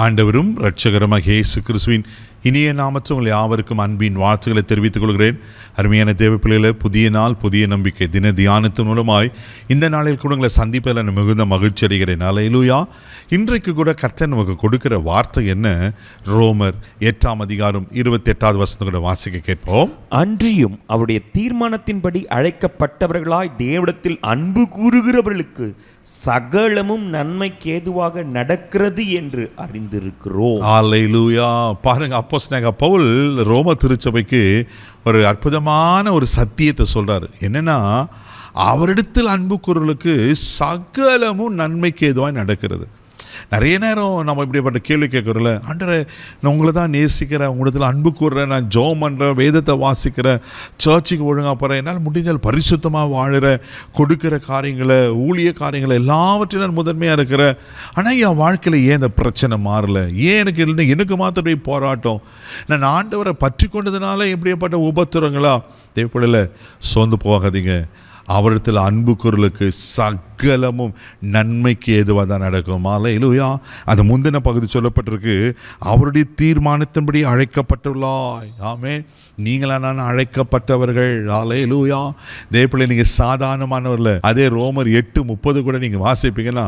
ஆண்டவரும் இரட்சகருமாகிய இயேசு கிறிஸ்துவின் இனிய நாமத்தில் உங்கள் யாவருக்கும் அன்பின் வாழ்த்துக்களை தெரிவித்துக் கொள்கிறேன். அருமையான தேவ பிள்ளைகளை, புதிய நாள் புதிய நம்பிக்கை தின தியானத்தின் மூலமாய் இந்த நாளில் கூட உங்களை சந்திப்பதில் நான் மிகுந்த மகிழ்ச்சி அடைகிறேன். அல்லேலூயா. இன்றைக்கு கூட கர்த்தர் நமக்கு கொடுக்கிற வார்த்தை என்ன? ரோமர் 8:28 கூட வாசிக்க கேட்போம். அன்றியும் அவருடைய தீர்மானத்தின்படி அழைக்கப்பட்டவர்களாய் தேவனிடத்தில் அன்பு கூறுகிறவர்களுக்கு சகலமும் நன்மைக்கு ஏதுவாக நடக்கிறது என்று அறிந்திருக்கிறோம். அல்லேலூயா. பாருங்க, அப்போஸ்தலனாகிய பவுல் ரோம திருச்சபைக்கு ஒரு அற்புதமான ஒரு சத்தியத்தை சொல்றாரு. என்னன்னா, அவரிடத்தில் அன்பு கூறுவர்களுக்கு சகலமும் நன்மைக்கு ஏதுவாக நடக்கிறது. நிறைய நேரம் நம்ம இப்படிப்பட்ட கேள்வி கேட்குறோம்ல, ஆண்டவரே நான் உங்களை தான் நேசிக்கிறேன், உங்களிடத்தில் அன்பு கூறுறேன், நான் ஜெபம் பண்ணுறேன், வேதத்தை வாசிக்கிறேன், சர்ச்சுக்கு ஒழுங்காக போகிறேன், என்னால் முடிஞ்சால் பரிசுத்தமாக வாழுறேன், கொடுக்குற காரியங்களை ஊழிய காரியங்களை எல்லாவற்றையும் நான் முதன்மையாக இருக்கிறேன். ஆனால் என் வாழ்க்கையில் ஏன் இந்த பிரச்சனை மாறல? ஏன் எனக்கு மாத்திரமே போராட்டம்? நான் ஆண்டவரை பற்றி கொண்டதுனால எப்படியாப்பட்ட உபத்திரங்களா? தேவைப்படல, சோர்ந்து போகாதீங்க. அவரிடத்தில் அன்பு கூறலுக்கு சகலமும் நன்மைக்கு ஏதுவாக தான் நடக்கும். அல்லேலூயா. அந்த முந்தின பகுதி சொல்லப்பட்டிருக்கு, அவருடைய தீர்மானத்தின்படி அழைக்கப்பட்டுள்ளாய். ஆமென். நீங்களா நான் அழைக்கப்பட்டவர்கள். அல்லேலூயா. தேவப்பிள்ளை, நீங்கள் சாதாரணமானவர்ல. அதே ரோமர் 8:30 கூட நீங்கள் வாசிப்பீங்கன்னா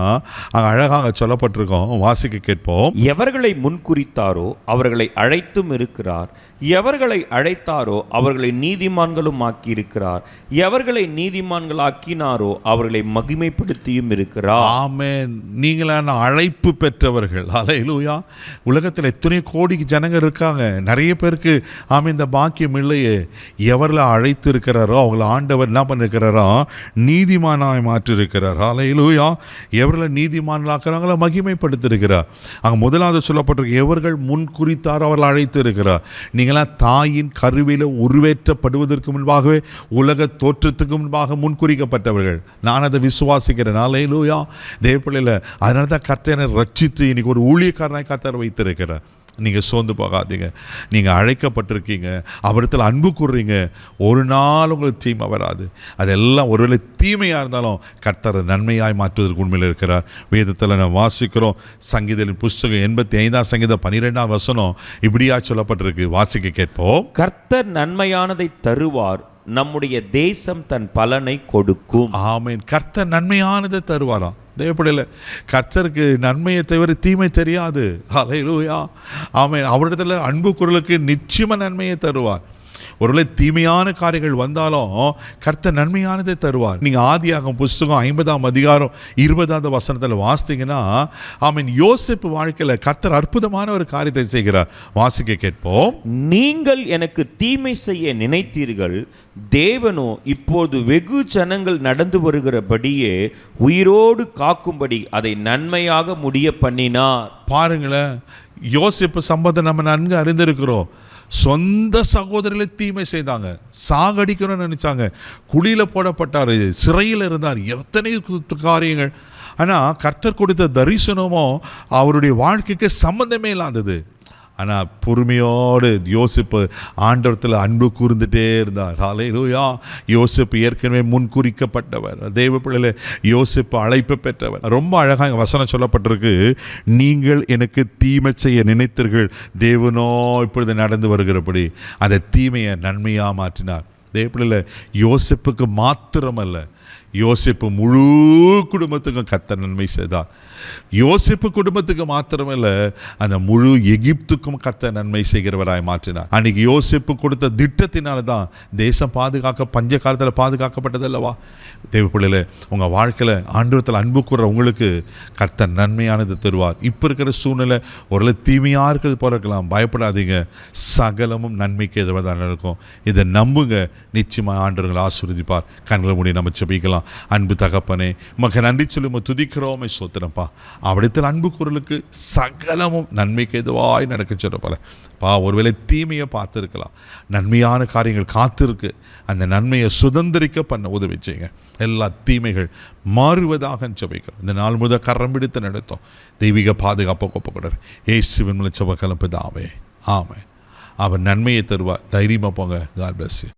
அங்கே அழகாக சொல்லப்பட்டிருக்கோம். வாசிக்க கேட்போம். எவர்களை முன்குறித்தாரோ அவர்களை அழைத்தும் இருக்கிறார், எவர்களை அழைத்தாரோ அவர்களை நீதிமான்களும் ஆக்கி இருக்கிறார், எவர்களை நீதிமான்கள் ஆக்கினாரோ அவர்களை மகிமைப்படுத்தியும் இருக்கிறார். ஆமென். நீங்களான அழைப்பு பெற்றவர்கள். அல்லேலூயா. உலகத்தில் எத்தனை கோடி ஜனங்கள் இருக்காங்க. நிறைய பேருக்கு இந்த பாக்கியம் இல்லையே. எவர்களை அழைத்து இருக்கிறாரோ அவங்களை ஆண்டவர் என்ன பண்ணிருக்கிறாரோ நீதிமானாய் மாற்றிருக்கிறார். அல்லேலூயா. எவர்களை நீதிமான்களாக்குறாங்களோ மகிமைப்படுத்திருக்கிறார். அங்கே முதலாவது சொல்லப்பட்டிருக்கு, எவர்கள் முன் குறித்தாரோ அவர்கள் அழைத்து இருக்கிறார். நீங்களாம் தாயின் கருவில உருவேற்றப்படுவதற்கு முன்பாகவே, உலக தோற்றத்துக்கு முன்பாக முன்குறிக்கப்பட்டவர்கள். நான் அதை விசுவாசிக்கிறேன். அல்லேலூயா. தேவப்பிள்ளையில அதனால தான் கர்த்தரை ரட்சித்து இன்னைக்கு ஒரு ஊழியக்காரனாய் கர்த்தர் வைத்திருக்கிறார். நீங்கள் சோர்ந்து போகாதீங்க. நீங்கள் அழைக்கப்பட்டிருக்கீங்க, அவரிடத்தில் அன்பு கூறுறீங்க. ஒரு நாள் உங்களுக்கு தீமை வராது. அதெல்லாம் ஒருவேளை தீமையாக இருந்தாலும் கர்த்தர் நன்மையாய் மாற்றுவதற்கு உண்மையில் இருக்கிறார். வேதத்தில் நான் வாசிக்கிறோம். சங்கீதத்தின் புஸ்தகம் 85 சங்கீதம் 12 இப்படியா சொல்லப்பட்டிருக்கு. வாசிக்க கேட்போம். கர்த்தர் நன்மையானதை தருவார், நம்முடைய தேசம் தன் பலனை கொடுக்கும். ஆமென். கர்த்தர் நன்மையானதை தருவாராம். தேவைப்படல. கர்த்தருக்கு நன்மையை தவிர தீமை தெரியாது. அல்லேலூயா. ஆமென். அவரிடத்துல அன்பு குரலுக்கு நிச்சயமாக நன்மையை தருவார். ஒருவேளை தீமையான காரியங்கள் வந்தாலும் கர்த்தர் நன்மையானதை தருவார். நீங்கள் ஆதியாகமம் புஸ்தகம் 50:20 வாசித்தீங்கன்னா, யோசேப்பு வாழ்க்கையில் கர்த்தர் அற்புதமான ஒரு காரியத்தை செய்கிறார். வாசிக்க கேட்போம். நீங்கள் எனக்கு தீமை செய்ய நினைத்தீர்கள், தேவனோ இப்போது வெகு ஜனங்கள் நடந்து வருகிறபடியே உயிரோடு காக்கும்படி அதை நன்மையாக முடிய பண்ணினார். பாருங்களேன், யோசேப்பு சம்பந்தம் நம்ம நன்கு அறிந்திருக்கிறோம். சொந்த சகோதரர்களை தீமை செய்தாங்க, சாகடிக்கணும்னு நினைச்சாங்க, குழியில் போடப்பட்டார், சிறையில் இருந்தார், எத்தனை காரியங்கள். ஆனால் கர்த்தர் கொடுத்த தரிசனமோ அவருடைய வாழ்க்கைக்கு சம்பந்தமே இல்லாதது. ஆனால் பொறுமையோடு யோசிப்பு ஆண்டவரத்தில் அன்பு கூர்ந்துட்டே இருந்தார். அல்லேலூயா. யோசிப்பு ஏற்கனவே முன்குறிக்கப்பட்டவர். தேவ பிள்ளையில யோசிப்பு அழைப்பு பெற்றவர். ரொம்ப அழகாக வசனம் சொல்லப்பட்டிருக்கு, நீங்கள் எனக்கு தீமை செய்ய நினைத்தீர்கள், தேவனோ இப்பொழுது நடந்து வருகிறபடி அந்த தீமையை நன்மையாக மாற்றினார். தேவ பிள்ளையில யோசிப்புக்கு மாத்திரமல்ல, யோசிப்பு முழு குடும்பத்துக்கும் கர்த்தர் நன்மை செய்தார். யோசிப்பு குடும்பத்துக்கு மாத்திரமல்ல, அந்த முழு எகிப்துக்கும் கர்த்தர் நன்மை செய்கிறவராய் மாற்றினார். அன்னைக்கு யோசிப்பு கொடுத்த திட்டத்தினால தான் தேசம் பஞ்ச காலத்தில் பாதுகாக்கப்பட்டது அல்லவா? தேவப்பிள்ளையில உங்கள் வாழ்க்கையில் ஆண்டவரத்தில் அன்பு கூற உங்களுக்கு கர்த்தர் நன்மையானது தருவார். இப்போ இருக்கிற சூழ்நிலை ஒரு தீமையாக இருக்கிறது போல இருக்கலாம், பயப்படாதீங்க. சகலமும் நன்மைக்கு எதுவாக இருக்கும். இதை நம்புங்க. நிச்சயமாக ஆண்டவர்கள் ஆசீர்வதிப்பார். கண்களை மூடி நம்ம ஜெபிக்கலாம். அன்பு தகப்பனே, உமக்கு நன்றி சொல்லி துதிக்கிறோமே, சோத்திரப்பா. அவரிடத்தில் அன்பு குரலுக்கு சகலமும் நன்மைக்கு எதுவாய் நடக்க சொல்ல ஒருவேளை தீமையை பார்த்துருக்கலாம், நன்மையான காரியங்கள் காத்திருக்கு. அந்த நன்மையை சுதந்திரிக்க பண்ண உதவி செய்யுங்க. எல்லா தீமைகள் மாறுவதாக ஜெபிக்கிறோம். இந்த நாள் முதல் கரம் பிடித்து நடத்தோம். தெய்வீக பாதுகாப்பு கொப்பப்படுற இயேசுவின் மூலம் ஜெப கலப்புதாவே. ஆமென். அவர் நன்மையை தருவார். தைரியமாக போங்க. God bless you.